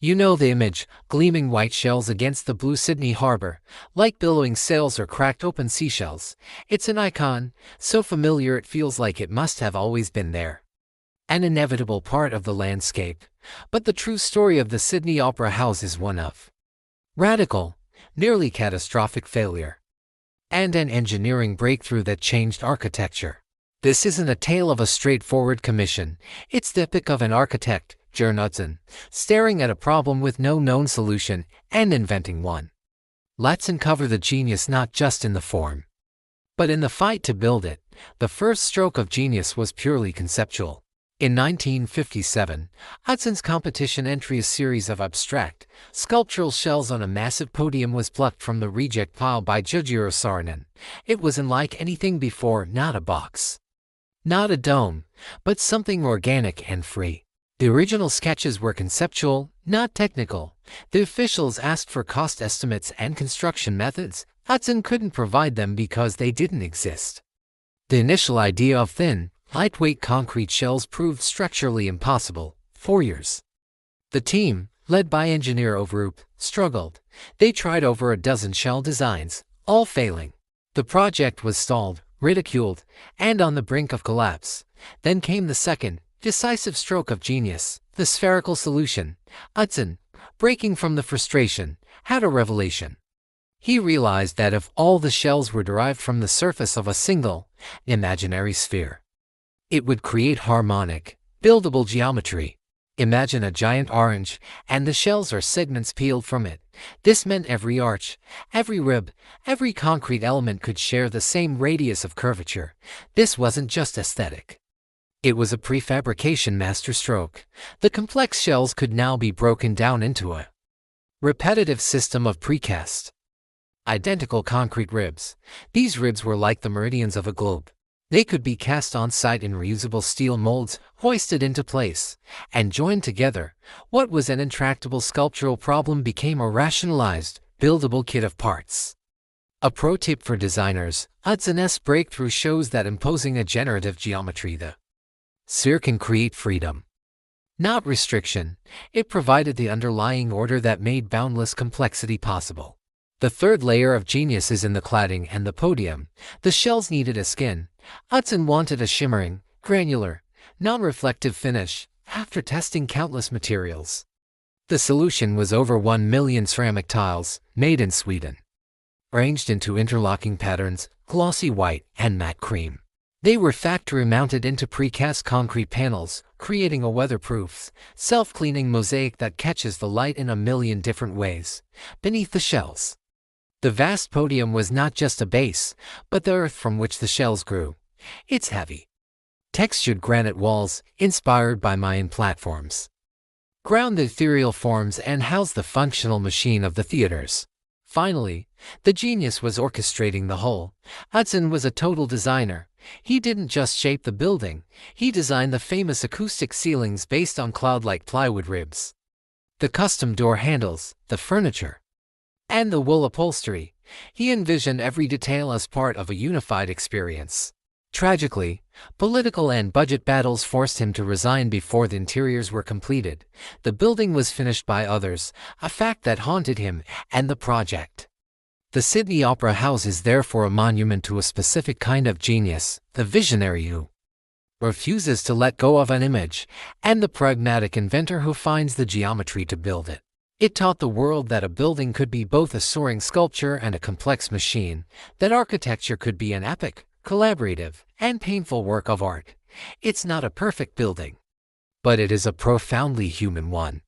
You know the image, gleaming white shells against the blue Sydney harbor, like billowing sails or cracked open seashells. It's an icon, so familiar it feels like it must have always been there. An inevitable part of the landscape. But the true story of the Sydney Opera House is one of radical, nearly catastrophic failure, and an engineering breakthrough that changed architecture. This isn't a tale of a straightforward commission, it's the epic of an architect, Jørn Utzon, staring at a problem with no known solution and inventing one. Let's uncover the genius not just in the form, but in the fight to build it. The first stroke of genius was purely conceptual. In 1957, Utzon's competition entry, a series of abstract, sculptural shells on a massive podium, was plucked from the reject pile by Judge Saarinen. It was unlike anything before, not a box, not a dome, but something organic and free. The original sketches were conceptual, not technical. The officials asked for cost estimates and construction methods. Utzon couldn't provide them because they didn't exist. The initial idea of thin, lightweight concrete shells proved structurally impossible. 4 years. The team, led by engineer Overoop, struggled. They tried over a dozen shell designs, all failing. The project was stalled, ridiculed, and on the brink of collapse. Then came the second, decisive stroke of genius, the spherical solution. Utzon, breaking from the frustration, had a revelation. He realized that if all the shells were derived from the surface of a single, imaginary sphere, it would create harmonic, buildable geometry. Imagine a giant orange, and the shells are segments peeled from it. This meant every arch, every rib, every concrete element could share the same radius of curvature. This wasn't just aesthetic. It was a prefabrication masterstroke. The complex shells could now be broken down into a repetitive system of precast. Identical concrete ribs. These ribs were like the meridians of a globe. They could be cast on site in reusable steel molds, hoisted into place, and joined together. What was an intractable sculptural problem became a rationalized, buildable kit of parts. A pro tip for designers: Utzon's breakthrough shows that imposing a generative geometry, the sphere, can create freedom, not restriction. It provided the underlying order that made boundless complexity possible. The third layer of genius is in the cladding and the podium. The shells needed a skin. Utzon wanted a shimmering, granular, non-reflective finish. After testing countless materials, the solution was over 1 million ceramic tiles, made in Sweden, arranged into interlocking patterns, glossy white and matte cream. They were factory-mounted into precast concrete panels, creating a weatherproof, self-cleaning mosaic that catches the light in a million different ways. Beneath the shells, the vast podium was not just a base, but the earth from which the shells grew. Its heavy, textured granite walls, inspired by Mayan platforms, ground the ethereal forms and housed the functional machine of the theaters. Finally, the genius was orchestrating the whole. Utzon was a total designer. He didn't just shape the building, he designed the famous acoustic ceilings based on cloud-like plywood ribs, the custom door handles, the furniture, and the wool upholstery. He envisioned every detail as part of a unified experience. Tragically, political and budget battles forced him to resign before the interiors were completed. The building was finished by others, a fact that haunted him and the project. The Sydney Opera House is therefore a monument to a specific kind of genius, the visionary who refuses to let go of an image, and the pragmatic inventor who finds the geometry to build it. It taught the world that a building could be both a soaring sculpture and a complex machine, that architecture could be an epic, collaborative, and painful work of art. It's not a perfect building, but it is a profoundly human one.